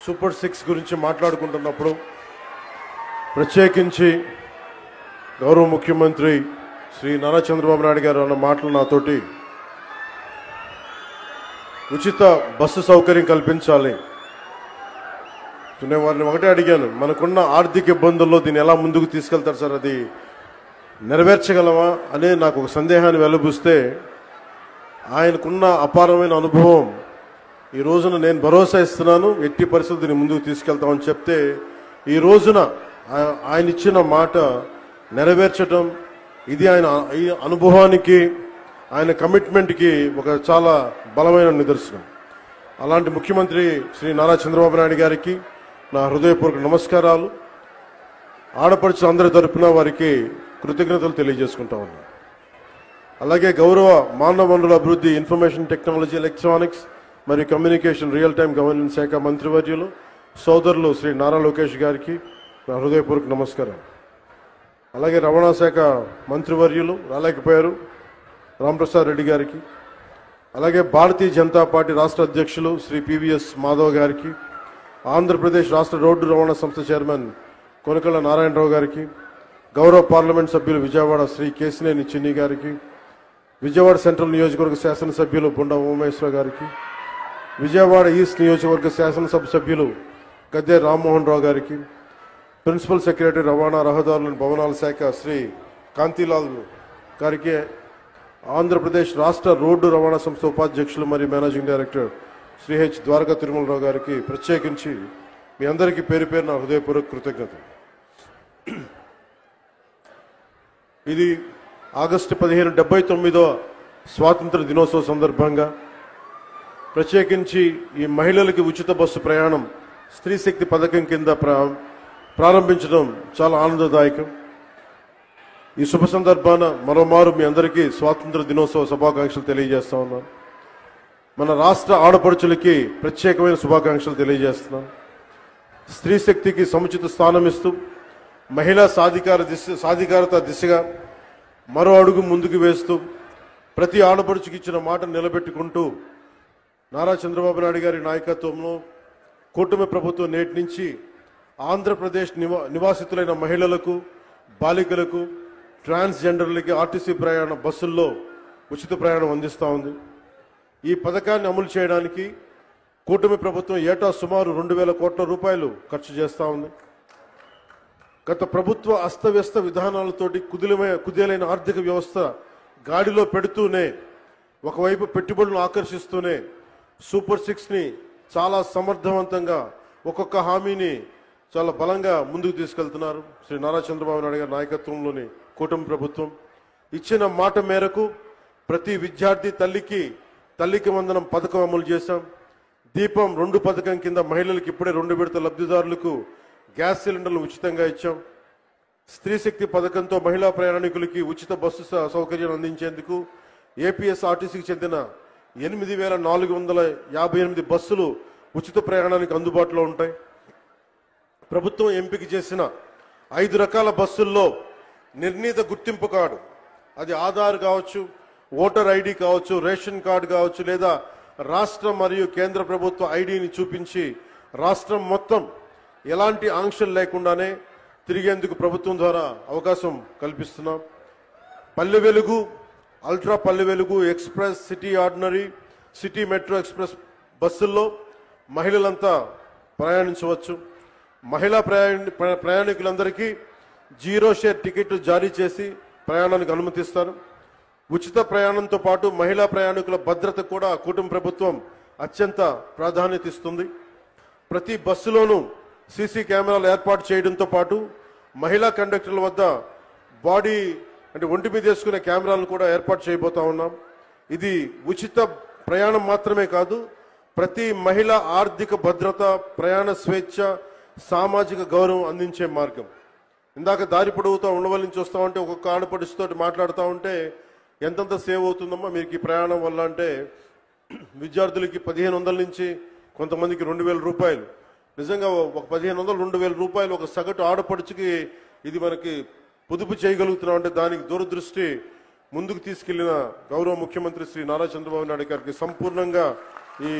Super 6 గురించి మాట్లాడుకుంటున్నప్పుడు ప్రత్యేకించి గౌరవ ముఖ్యమంత్రి శ్రీ నారా చంద్రబాబు నాయుడు గారు అన్న మాటలు నాతోటి ఉచిత బస్సు సౌకర్యం కల్పించాలి. నేను వారిని ఒకటే అడిగాను, మనకున్న ఆర్థిక ఇబ్బందుల్లో దీన్ని ఎలా ముందుకు తీసుకెళ్తారు సార్, అది నెరవేర్చగలమా అనే నాకు ఒక సందేహాన్ని వెలుబుస్తే ఆయనకున్న అపారమైన అనుభవం ఈ రోజున నేను భరోసా ఇస్తున్నాను, ఎట్టి పరిస్థితిని ముందుకు తీసుకెళ్తామని చెప్తే ఈ రోజున ఆయన ఇచ్చిన మాట నెరవేర్చడం ఇది ఆయన ఈ అనుభవానికి ఆయన కమిట్మెంట్కి ఒక చాలా బలమైన నిదర్శనం. అలాంటి ముఖ్యమంత్రి శ్రీ నారా చంద్రబాబు నాయుడు గారికి నా హృదయపూర్వక నమస్కారాలు. ఆడపడుచు అందరి తరపున వారికి కృతజ్ఞతలు తెలియజేసుకుంటా ఉన్నాను. అలాగే గౌరవ మానవ వనరుల అభివృద్ధి, ఇన్ఫర్మేషన్ టెక్నాలజీ, ఎలక్ట్రానిక్స్ మరియు కమ్యూనికేషన్, రియల్ టైం గవర్నెన్స్ శాఖ మంత్రివర్యులు సోదరులు శ్రీ నారా లోకేష్ గారికి నా హృదయపూర్వక నమస్కారం. అలాగే రవాణా శాఖ మంత్రివర్యులు రాలేకపోయారు రాంప్రసాద్ రెడ్డి గారికి, అలాగే భారతీయ జనతా పార్టీ రాష్ట్ర అధ్యక్షులు శ్రీ పివిఎస్ మాధవ్ గారికి, ఆంధ్రప్రదేశ్ రాష్ట్ర రోడ్డు రవాణా సంస్థ చైర్మన్ కొనకళ్ళ నారాయణరావు గారికి, గౌరవ పార్లమెంట్ సభ్యులు విజయవాడ శ్రీ కేసినేని చిన్ని గారికి, విజయవాడ సెంట్రల్ నియోజకవర్గ శాసనసభ్యులు బుండా ఉమేశ్వర గారికి, విజయవాడ ఈస్ట్ నియోజకవర్గ శాసనసభ సభ్యులు గద్దె రామ్మోహన్ రావు గారికి, ప్రిన్సిపల్ సెక్రటరీ రవాణా, రహదారుల, భవనాల శాఖ శ్రీ కాంతిలాల్ గారికి, ఆంధ్రప్రదేశ్ రాష్ట్ర రోడ్డు రవాణా సంస్థ ఉపాధ్యక్షులు మరియు managing director Shri H Dwaraka Tirumalarao గారికి ప్రత్యేకించి మీ అందరికీ పేరు పేరు నా హృదయపూర్వక కృతజ్ఞతలు. ఇది ఆగస్టు 15 79వ స్వాతంత్ర దినోత్సవ సందర్భంగా ప్రత్యేకించి ఈ మహిళలకి ఉచిత బస్సు ప్రయాణం స్త్రీ శక్తి పథకం కింద ప్రారంభించడం చాలా ఆనందదాయకం. ఈ శుభ సందర్భాన మరోమారు మీ అందరికీ స్వాతంత్ర దినోత్సవ శుభాకాంక్షలు తెలియజేస్తా ఉన్నాను. మన రాష్ట్ర ఆడపడుచులకి ప్రత్యేకమైన శుభాకాంక్షలు తెలియజేస్తున్నాను. స్త్రీ శక్తికి సముచిత స్థానం ఇస్తూ మహిళా సాధికారత దిశగా మరో అడుగు ముందుకు వేస్తూ ప్రతి ఆడపడుచుకి ఇచ్చిన మాట నిలబెట్టుకుంటూ నారా చంద్రబాబు నాయుడు గారి నాయకత్వంలో కూటమి ప్రభుత్వం నేటి నుంచి ఆంధ్రప్రదేశ్ నివాసితులైన మహిళలకు, బాలికలకు, ట్రాన్స్జెండర్లకి ఆర్టీసీ బస్సుల్లో ఉచిత ప్రయాణం అందిస్తూ ఉంది. ఈ పథకాన్ని అమలు చేయడానికి కూటమి ప్రభుత్వం ఏటా సుమారు 2000 కోట్ల రూపాయలు ఖర్చు చేస్తూ ఉంది. గత ప్రభుత్వ అస్తవ్యస్త విధానాలతోటి కుదేలైన ఆర్థిక వ్యవస్థ గాడిలో పెడుతూనే, ఒకవైపు పెట్టుబడులను ఆకర్షిస్తూనే సూపర్ 6ని చాలా సమర్థవంతంగా ఒక్కొక్క హామీని చాలా బలంగా ముందుకు తీసుకెళ్తున్నారు శ్రీ నారా చంద్రబాబు నాయుడు గారి నాయకత్వంలోని కూటమి ప్రభుత్వం. ఇచ్చిన మాట మేరకు ప్రతి విద్యార్థి తల్లికి వందనం పథకం అమలు చేశాం. దీపం 2 పథకం కింద మహిళలకు ఇప్పుడే 2 విడత లబ్ధిదారులకు గ్యాస్ సిలిండర్లు ఉచితంగా ఇచ్చాం. స్త్రీ శక్తి పథకంతో మహిళా ప్రయాణికులకి ఉచిత బస్సు సౌకర్యం అందించేందుకు ఏపీఎస్ఆర్టీసీకి చెందిన 8458 బస్సులు ఉచిత ప్రయాణానికి అందుబాటులో ఉంటాయి. ప్రభుత్వం ఎంపిక చేసిన 5 రకాల బస్సుల్లో నిర్ణీత గుర్తింపు కార్డు, అది ఆధార్ కావచ్చు, ఓటర్ ఐడి కావచ్చు, రేషన్ కార్డు కావచ్చు, లేదా రాష్ట్ర మరియు కేంద్ర ప్రభుత్వ ఐడిని చూపించి రాష్ట్రం మొత్తం ఎలాంటి ఆంక్షలు లేకుండానే తిరిగేందుకు ప్రభుత్వం ద్వారా అవకాశం కల్పిస్తున్నాం. Palle Velugu, ultra Palle Velugu, express, city ordinary, city metro express బస్సుల్లో మహిళలంతా ప్రయాణించవచ్చు. మహిళా ప్రయాణికులందరికీ 0 షేర్ టికెట్ జారీ చేసి ప్రయాణానికి అనుమతిస్తారు. ఉచిత ప్రయాణంతో పాటు మహిళా ప్రయాణికుల భద్రత కూడా కూటమి ప్రభుత్వం అత్యంత ప్రాధాన్యత ఇస్తుంది. ప్రతి బస్సులోనూ సీసీ కెమెరాలు ఏర్పాటు చేయడంతో పాటు మహిళా కండక్టర్ల వద్ద ఒంటి మీద వేసుకునే కెమెరాలను కూడా ఏర్పాటు చేయబోతా ఉన్నాం. ఇది ఉచిత ప్రయాణం మాత్రమే కాదు, ప్రతి మహిళ ఆర్థిక భద్రత, ప్రయాణ స్వేచ్ఛ, సామాజిక గౌరవం అందించే మార్గం. ఇందాక దారి పొడవుతా ఉండవల్లి నుంచి వస్తూ ఉంటే ఒక్కొక్క ఆడపడుచుతో మాట్లాడుతూ ఉంటే ఎంతంత సేవ్ అవుతుందమ్మా మీకు ఈ ప్రయాణం వల్ల అంటే, విద్యార్థులకి 1500 నుంచి కొంతమందికి 2000 రూపాయలు, నిజంగా ఒక 1500 2000 రూపాయలు ఒక సగటు ఆడపడుచుకి ఇది మనకి పొదుపు చేయగలుగుతున్నాం అంటే దానికి దూరదృష్టి ముందుకు తీసుకెళ్లిన గౌరవ ముఖ్యమంత్రి శ్రీ నారా చంద్రబాబు నాయుడు గారికి సంపూర్ణంగా ఈ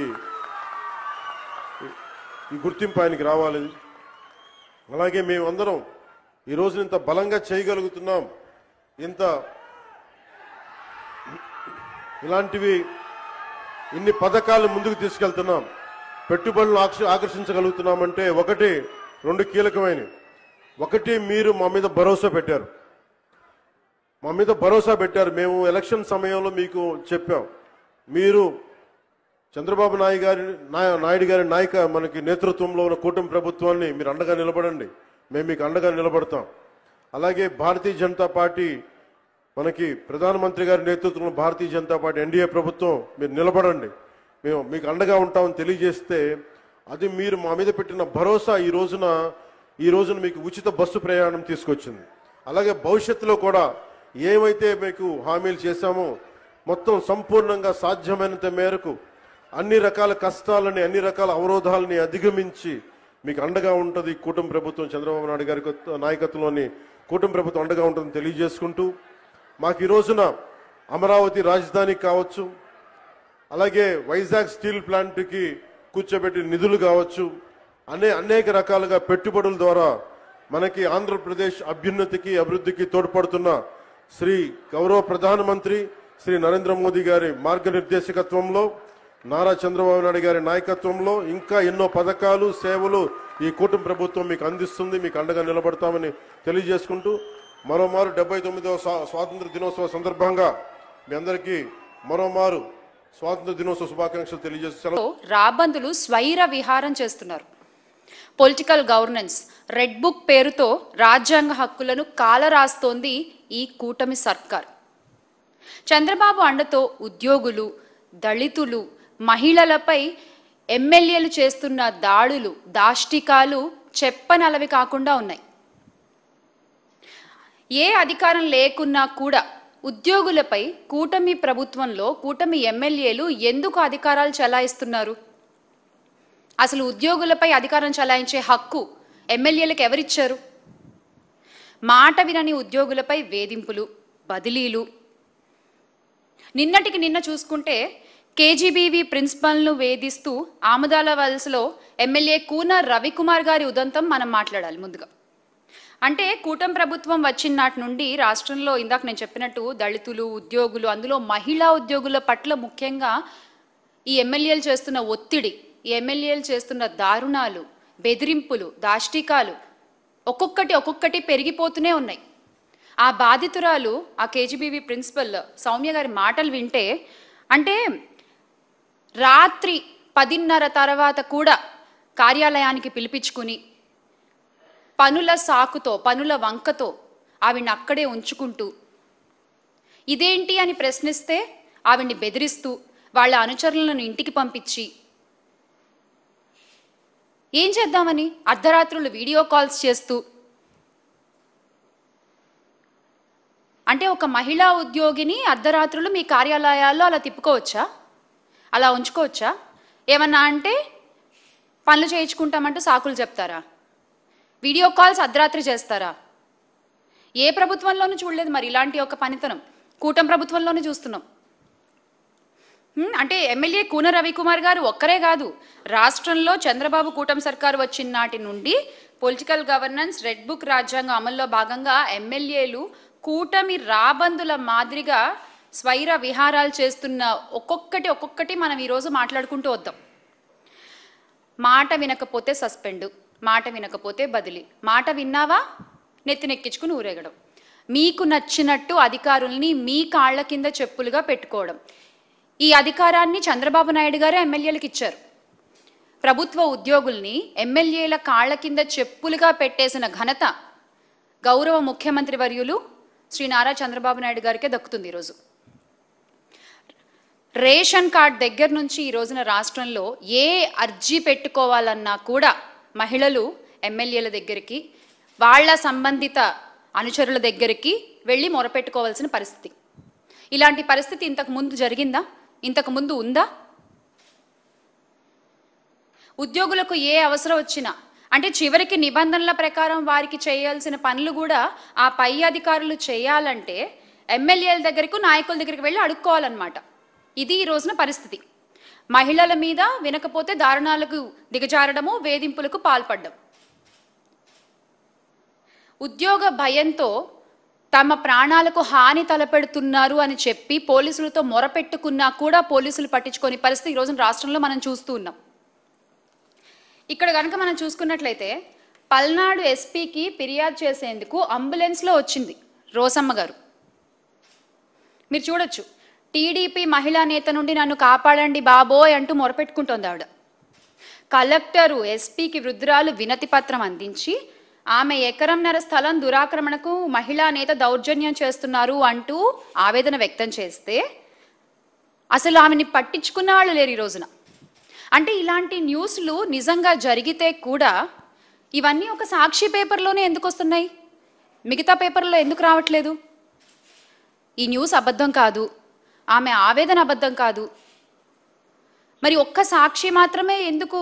ఈ గుర్తింపు ఆయనకి రావాలి. అలాగే మేమందరం ఈ రోజు ఇంత బలంగా చేయగలుగుతున్నాం, ఇంత ఇలాంటివి ఇన్ని పథకాలు ముందుకు తీసుకెళ్తున్నాం, పెట్టుబడులు ఆకర్షించగలుగుతున్నామంటే ఒకటి రెండు కీలకమైనవి. ఒకటి, మీరు మా మీద భరోసా పెట్టారు. మేము ఎలక్షన్ సమయంలో మీకు చెప్పాం, మీరు చంద్రబాబు నాయుడు గారి మనకి నేతృత్వంలో ఉన్న కూటమి ప్రభుత్వాన్ని మీరు అండగా నిలబడండి, మేము మీకు అండగా నిలబడతాం. అలాగే భారతీయ జనతా పార్టీ, మనకి ప్రధానమంత్రి గారి నేతృత్వంలో భారతీయ జనతా పార్టీ ఎన్డీఏ ప్రభుత్వం, మీరు నిలబడండి, మేము మీకు అండగా ఉంటామని తెలియజేస్తే, అది మీరు మా మీద పెట్టిన భరోసా ఈ రోజున మీకు ఉచిత బస్సు ప్రయాణం తీసుకొచ్చింది. అలాగే భవిష్యత్తులో కూడా ఏమైతే మీకు హామీలు చేశామో మొత్తం సంపూర్ణంగా సాధ్యమైనంత మేరకు అన్ని రకాల కష్టాలని, అన్ని రకాల అవరోధాలని అధిగమించి మీకు అండగా ఉంటుంది కూటమి ప్రభుత్వం, చంద్రబాబు నాయుడు గారి నాయకత్వంలోని కూటమి ప్రభుత్వం అండగా ఉంటుందని తెలియజేసుకుంటూ, మాకు ఈ రోజున అమరావతి రాజధాని కావచ్చు, అలాగే వైజాగ్ స్టీల్ ప్లాంట్కి కూర్చోబెట్టి నిధులు కావచ్చు, అనేక రకాలుగా పెట్టుబడుల ద్వారా మనకి ఆంధ్రప్రదేశ్ అభ్యున్నతికి అభివృద్ధికి తోడ్పడుతున్న శ్రీ గౌరవ ప్రధానమంత్రి శ్రీ నరేంద్ర మోదీ గారి మార్గనిర్దేశకత్వంలో, నారా చంద్రబాబు నాయుడు గారి నాయకత్వంలో ఇంకా ఎన్నో పథకాలు, సేవలు ఈ కూటమి ప్రభుత్వం మీకు అందిస్తుంది, మీకు అండగా నిలబడతామని తెలియజేసుకుంటూ, మరోమారు 79వ స్వాతంత్ర దినోత్సవ సందర్భంగా మీ అందరికీ మరోమారు స్వాతంత్ర దినోత్సవ శుభాకాంక్షలు తెలియజేస్తారు. రాబందులు స్వైర విహారం చేస్తున్నారు. పొలిటికల్ గవర్నెన్స్, రెడ్ బుక్ పేరుతో రాజ్యాంగ హక్కులను కాలరాస్తోంది ఈ కూటమి సర్కార్. చంద్రబాబు అండతో ఉద్యోగులు, దళితులు, మహిళలపై ఎమ్మెల్యేలు చేస్తున్న దాడులు, దాష్టికాలు చెప్పనలవి కాకుండా ఉన్నాయి. ఏ అధికారం లేకున్నా కూడా ఉద్యోగులపై కూటమి ప్రభుత్వంలో కూటమి ఎమ్మెల్యేలు ఎందుకు అధికారాలు చలాయిస్తున్నారు? అసలు ఉద్యోగులపై అధికారం చలాయించే హక్కు ఎమ్మెల్యేలకు ఎవరిచ్చారు? మాట వినని ఉద్యోగులపై వేధింపులు, బదిలీలు. నిన్నటికి నిన్న చూసుకుంటే కేజీబీవీ ప్రిన్సిపల్ను వేధిస్తూ ఆమదాల వలసలో ఎమ్మెల్యే కూన రవికుమార్ గారి ఉదంతం మనం మాట్లాడాలి ముందుగా. అంటే కూటమి ప్రభుత్వం వచ్చిన నాటి నుండి రాష్ట్రంలో ఇందాక నేను చెప్పినట్టు దళితులు, ఉద్యోగులు, అందులో మహిళా ఉద్యోగుల పట్ల ముఖ్యంగా ఈ ఎమ్మెల్యేలు చేస్తున్న ఒత్తిడి, ఈ ఎమ్మెల్యేలు చేస్తున్న దారుణాలు, బెదిరింపులు, దాష్టికాలు ఒక్కొక్కటి పెరిగిపోతూనే ఉన్నాయి. ఆ బాధితురాలు, ఆ కేజీబీవీ ప్రిన్సిపల్ సౌమ్య గారి మాటలు వింటే, అంటే రాత్రి 10:30 తర్వాత కూడా కార్యాలయానికి పిలిపించుకుని పనుల సాకుతో, పనుల వంకతో ఆవిడ్ని అక్కడే ఉంచుకుంటూ, ఇదేంటి అని ప్రశ్నిస్తే ఆవిడ్ని బెదిరిస్తూ, వాళ్ళ అనుచరులను ఇంటికి పంపించి, ఏం చేద్దామని అర్ధరాత్రులు వీడియో కాల్స్ చేస్తూ, అంటే ఒక మహిళా ఉద్యోగిని అర్ధరాత్రులు మీ కార్యాలయాల్లో అలా తిప్పుకోవచ్చా? అలా ఉంచుకోవచ్చా? ఏమన్నా అంటే పనులు చేయించుకుంటామంటూ సాకులు చెప్తారా? వీడియో కాల్స్ అర్ధరాత్రి చేస్తారా? ఏ ప్రభుత్వంలోనూ చూడలేదు మరి ఇలాంటి ఒక పనితనం. కూటమి ప్రభుత్వంలోనే చూస్తున్నాం. అంటే ఎమ్మెల్యే కూన రవికుమార్ గారు ఒక్కరే కాదు, రాష్ట్రంలో చంద్రబాబు కూటమి సర్కారు వచ్చిన నాటి నుండి పొలిటికల్ గవర్నెన్స్, రెడ్ బుక్ రాజ్యాంగం అమల్లో భాగంగా ఎమ్మెల్యేలు కూటమి రాబందుల మాదిరిగా స్వైర విహారాలు చేస్తున్న ఒక్కొక్కటి మనం ఈరోజు మాట్లాడుకుంటూ వద్దాం. మాట వినకపోతే సస్పెండు, మాట వినకపోతే బదిలీ, మాట విన్నావా నెత్తినెక్కించుకుని ఊరేగడం, మీకు నచ్చినట్టు అధికారుల్ని మీ కాళ్ల కింద చెప్పులుగా పెట్టుకోవడం. ఈ అధికారాన్ని చంద్రబాబు నాయుడు గారే ఎమ్మెల్యేలకు ఇచ్చారు. ప్రభుత్వ ఉద్యోగుల్ని ఎమ్మెల్యేల కాళ్ల కింద చెప్పులుగా పెట్టేసిన ఘనత గౌరవ ముఖ్యమంత్రి వర్యులు శ్రీ నారా చంద్రబాబు నాయుడు గారికే దక్కుతుంది. ఈరోజు రేషన్ కార్డ్ దగ్గర నుంచి ఈ రోజున రాష్ట్రంలో ఏ అర్జీ పెట్టుకోవాలన్నా కూడా మహిళలు ఎమ్మెల్యేల దగ్గరికి, వాళ్ళ సంబంధిత అనుచరుల దగ్గరికి వెళ్ళి మొరపెట్టుకోవాల్సిన పరిస్థితి. ఇలాంటి పరిస్థితి ఇంతకు ముందు జరిగిందా? ఇంతకు ముందు ఉందా? ఉద్యోగులకు ఏ అవసరం వచ్చినా, అంటే చివరికి నిబంధనల ప్రకారం వారికి చేయాల్సిన పనులు కూడా ఆ పై అధికారులు చేయాలంటే ఎమ్మెల్యేల దగ్గరకు, నాయకుల దగ్గరికి వెళ్ళి అడుక్కోవాలన్నమాట. ఇది ఈ రోజున పరిస్థితి. మహిళల మీద వినకపోతే దారుణాలకు దిగజారడము, వేధింపులకు పాల్పడ్డం. ఉద్యోగ భయంతో తమ ప్రాణాలకు హాని తలపెడుతున్నారు అని చెప్పి పోలీసులతో మొరపెట్టుకున్నా కూడా పోలీసులు పట్టించుకొని పరిస్థితి ఈరోజు రాష్ట్రంలో మనం చూస్తూ ఉన్నాం. ఇక్కడ కనుక మనం చూసుకున్నట్లయితే పల్నాడు ఎస్పీకి ఫిర్యాదు చేసేందుకు అంబులెన్స్లో వచ్చింది రోసమ్మ గారు. మీరు చూడొచ్చు, టీడీపీ మహిళా నేత నుండి నన్ను కాపాడండి బాబోయ్ అంటూ మొరపెట్టుకుంటోంది ఆవిడ. కలెక్టరు ఎస్పీకి వృద్ధురాలు వినతి పత్రం అందించి ఆమె ఎకరంన్నర స్థలం దురాక్రమణకు మహిళా నేత దౌర్జన్యం చేస్తున్నారు అంటూ ఆవేదన వ్యక్తం చేస్తే అసలు ఆమెని పట్టించుకున్న వాళ్ళు లేరు ఈ రోజున. అంటే ఇలాంటి న్యూస్లు నిజంగా జరిగితే కూడా ఇవన్నీ ఒక సాక్షి పేపర్లోనే ఎందుకు వస్తున్నాయి, మిగతా పేపర్లో ఎందుకు రావట్లేదు? ఈ న్యూస్ అబద్ధం కాదు, ఆమె ఆవేదన అబద్ధం కాదు, మరి ఒక్క సాక్షి మాత్రమే ఎందుకు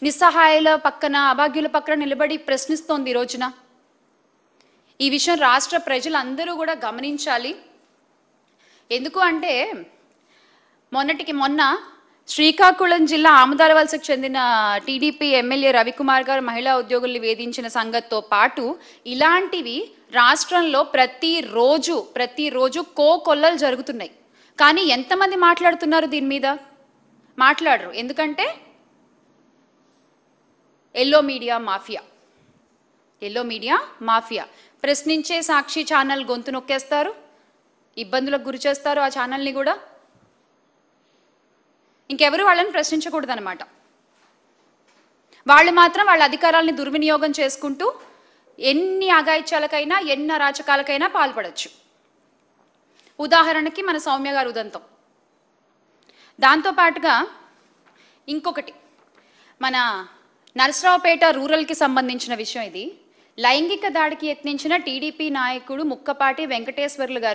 నిస్సహాయాల పక్కన, అభాగ్యుల పక్కన నిలబడి ప్రశ్నిస్తోంది ఈ రోజున? ఈ విషయం రాష్ట్ర ప్రజలందరూ కూడా గమనించాలి. ఎందుకు అంటే మొన్నటికి మొన్న శ్రీకాకుళం జిల్లా ఆముదాలవలసకు చెందిన టీడీపీ ఎమ్మెల్యే రవికుమార్ గారు మహిళా ఉద్యోగుల్ని వేధించిన సంగతితో పాటు ఇలాంటివి రాష్ట్రంలో ప్రతిరోజు కోకొల్లలు జరుగుతున్నాయి. కానీ ఎంతమంది మాట్లాడుతున్నారు దీని మీద? మాట్లాడరు. ఎందుకంటే ఎల్లో మీడియా మాఫియా ప్రశ్నించే సాక్షి ఛానల్ గొంతు నొక్కేస్తారు, ఇబ్బందులకు గురి చేస్తారు ఆ ఛానల్ని కూడా. ఇంకెవరు వాళ్ళని ప్రశ్నించకూడదన్నమాట. వాళ్ళు మాత్రం వాళ్ళ అధికారాలని దుర్వినియోగం చేసుకుంటూ ఎన్ని అఘాయిత్యాలకైనా ఎన్ని అరాచకాలకైనా పాల్పడచ్చు. ఉదాహరణకి మన సౌమ్య గారు ఉదంతం. దాంతోపాటుగా ఇంకొకటి, మన నరసరావుపేట రూరల్కి సంబంధించిన విషయం ఇది. లైంగిక దాడికి యత్నించిన టీడీపీ నాయకుడు ముక్కపాటి వెంకటేశ్వర్లు గారు